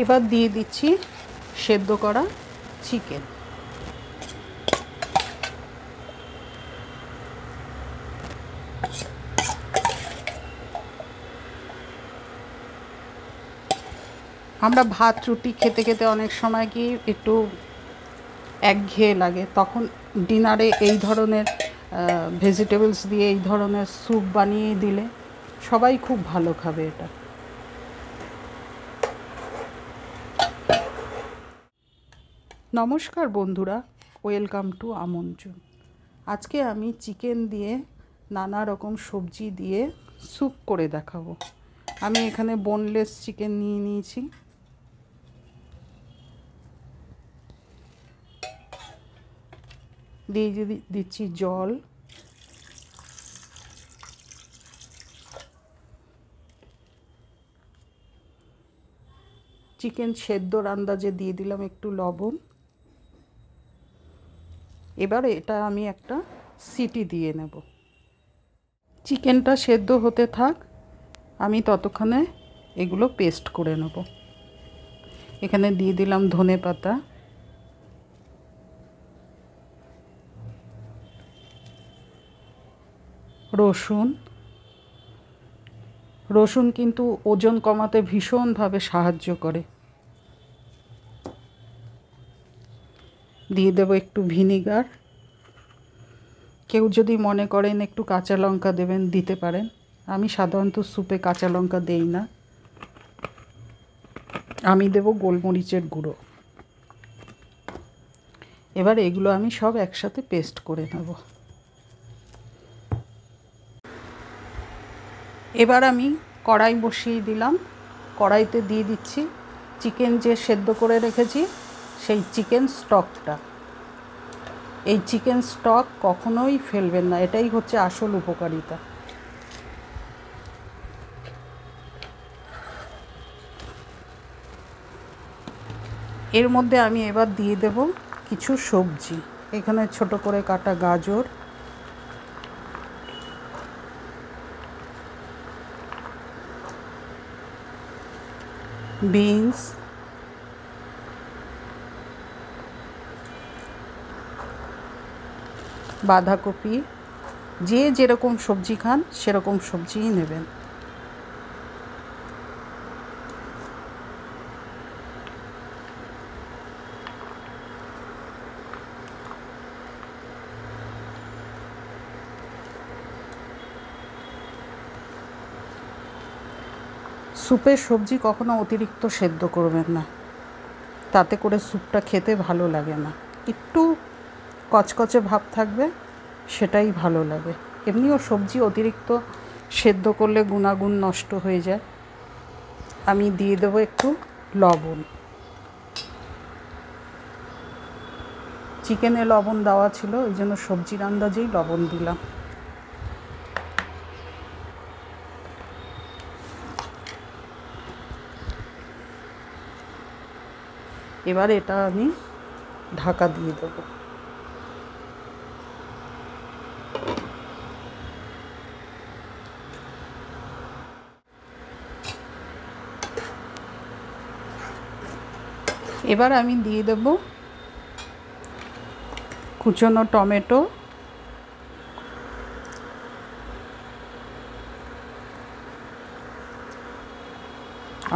এবার দিয়ে দিচ্ছি সেদ্ধ করা চিকেন। আমরা ভাত রুটি খেতে খেতে অনেক সময় কি একটু একঘেয়ে লাগে, তখন ডিনারে এই ধরনের ভেজিটেবলস দিয়ে এই ধরনের স্যুপ বানিয়ে দিলে সবাই খুব ভালো খাবে এটা। নমস্কার বন্ধুরা, ওয়েলকাম টু আমন্ত্রণ। আজকে আমি চিকেন দিয়ে নানা রকম সবজি দিয়ে স্যুপ করে দেখাবো। আমি এখানে বোনলেস চিকেন নিয়ে নিয়েছি। দিয়ে দিচ্ছি জল, চিকেন সেদ্ধর আন্দাজে দিয়ে দিলাম একটু লবণ। এবার এটা আমি একটা সিটি দিয়ে নেব। চিকেনটা সেদ্ধ হতে থাক, আমি ততক্ষণে এগুলো পেস্ট করে নেব। এখানে দিয়ে দিলাম ধনেপাতা, রসুন কিন্তু ওজন কমাতে ভীষণভাবে সাহায্য করে। দিয়ে দেব একটু ভিনিগার। কেউ যদি মনে করেন একটু কাঁচা লঙ্কা দেবেন, দিতে পারেন। আমি সাধারণত স্যুপে কাঁচা লঙ্কা দেই না। আমি দেব গোলমরিচের গুঁড়ো। এবার এগুলো আমি সব একসাথে পেস্ট করে নেব। এবার আমি কড়াই বসিয়ে দিলাম। কড়াইতে দিয়ে দিচ্ছি চিকেন যে সেদ্ধ করে রেখেছি সেই চিকেন স্টকটা। এই চিকেন স্টক কখনোই ফেলবেন না, এটাই হচ্ছে আসল উপকারিতা। এর মধ্যে আমি এবার দিয়ে দেব কিছু সবজি। এখানে ছোট করে কাটা গাজর, বিনস, বাঁধাকপি, যে যেরকম সবজি খান সেরকম সবজিই নেবেন। স্যুপের সবজি কখনো অতিরিক্ত সেদ্ধ করবেন না, তাতে করে স্যুপটা খেতে ভালো লাগে না। একটু কচকচে ভাব থাকবে, সেটাই ভালো লাগে। এমনিও সবজি অতিরিক্ত সেদ্ধ করলে গুণাগুণ নষ্ট হয়ে যায়। আমি দিয়ে দেবো একটু লবণ। চিকেনে লবণ দেওয়া ছিল, ওই জন্য সবজির আন্দাজেই লবণ দিলাম। এবার এটা আমি ঢাকা দিয়ে দেব। এবার আমি দিয়ে দেব কুচনো টমেটো,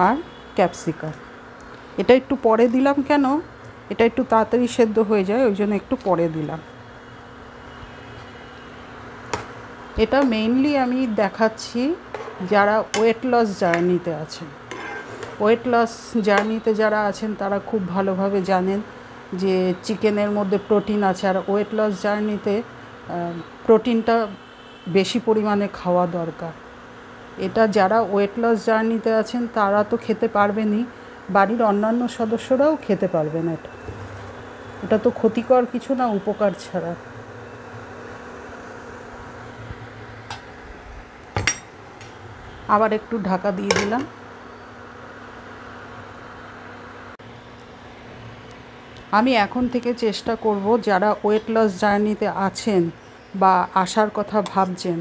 আর ক্যাপসিকাম। এটা একটু পরে দিলাম, কেন এটা একটু তাড়াতাড়ি সেদ্ধ হয়ে যায়, ওই জন্য একটু পরে দিলাম। এটা মেইনলি আমি দেখাচ্ছি যারা ওয়েট লস জার্নিতে আছেন। ওয়েট লস জার্নিতে যারা আছেন তারা খুব ভালোভাবে জানেন যে চিকেনের মধ্যে প্রোটিন আছে, আর ওয়েট লস জার্নিতে প্রোটিনটা বেশি পরিমাণে খাওয়া দরকার। এটা যারা ওয়েট লস জার্নিতে আছেন তারা তো খেতে পারবেনই, বাড়ির অন্যান্য সদস্যরাও খেতে পারবেন। এটা তো ক্ষতিকর কিছু না, উপকার ছাড়া। আবার একটু ঢাকা দিয়ে দিলাম। আমি এখন থেকে চেষ্টা করব যারা ওয়েট লস জার্নিতে আছেন বা আসার কথা ভাবছেন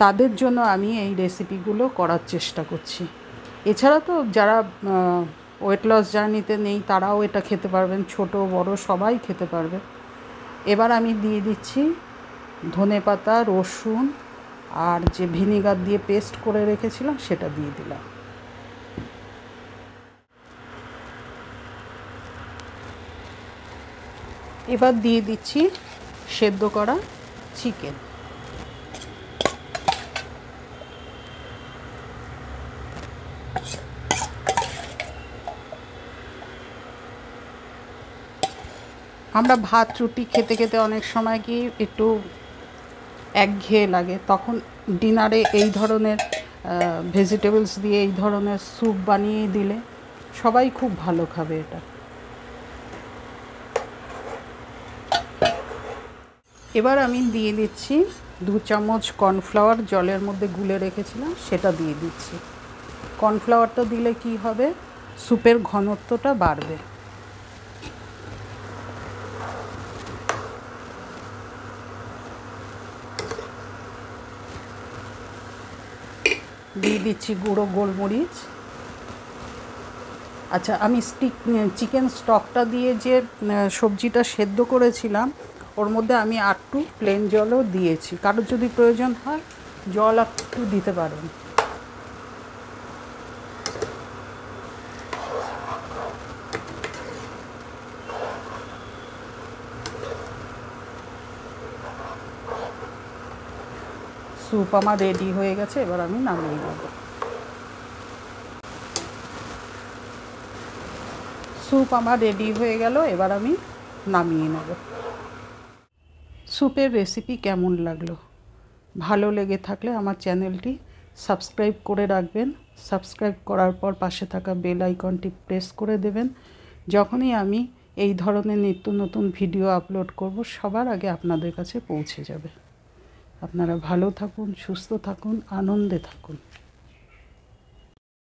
তাদের জন্য আমি এই রেসিপিগুলো করার চেষ্টা করছি। এছাড়া তো যারা ওয়েট লস জার্নিতে নেই তারাও এটা খেতে পারবেন, ছোট বড় সবাই খেতে পারবে। এবার আমি দিয়ে দিচ্ছি ধনেপাতা, রসুন আর যে ভিনিগার দিয়ে পেস্ট করে রেখেছিলাম সেটা দিয়ে দিলাম। এবার দিয়ে দিচ্ছি সেদ্ধ করা চিকেন। আমরা ভাত রুটি খেতে খেতে অনেক সময় কি একটু একঘেয়ে লাগে, তখন ডিনারে এই ধরনের ভেজিটেবলস দিয়ে এই ধরনের স্যুপ বানিয়ে দিলে সবাই খুব ভালো খাবে এটা। এবার আমি দিয়ে দিচ্ছি 2 চামচ কর্নফ্লাওয়ার, জলের মধ্যে গুলে রেখেছিলাম সেটা দিয়ে দিচ্ছি। কর্নফ্লাওয়ারটা দিলে কি হবে, স্যুপের ঘনত্বটা বাড়বে। দিয়ে দিচ্ছি গুঁড়ো গোলমরিচ। আচ্ছা, আমি চিকেন স্টকটা দিয়ে যে সবজিটা সেদ্ধ করেছিলাম ওর মধ্যে আমি একটু প্লেন জলও দিয়েছি, কারোর যদি প্রয়োজন হয় জল একটু দিতে পারেন। স্যুপ আমার রেডি হয়ে গেছে, এবার আমি নামিয়ে নেব। স্যুপ আমার রেডি হয়ে গেল, এবার আমি নামিয়ে নেব। স্যুপের রেসিপি কেমন লাগলো? ভালো লেগে থাকলে আমার চ্যানেলটি সাবস্ক্রাইব করে রাখবেন। সাবস্ক্রাইব করার পর পাশে থাকা বেল আইকনটি প্রেস করে দেবেন। যখনই আমি এই ধরনের নিত্য নতুন ভিডিও আপলোড করব সবার আগে আপনাদের কাছে পৌঁছে যাবে। আপনারা ভালো থাকুন, সুস্থ থাকুন, আনন্দে থাকুন।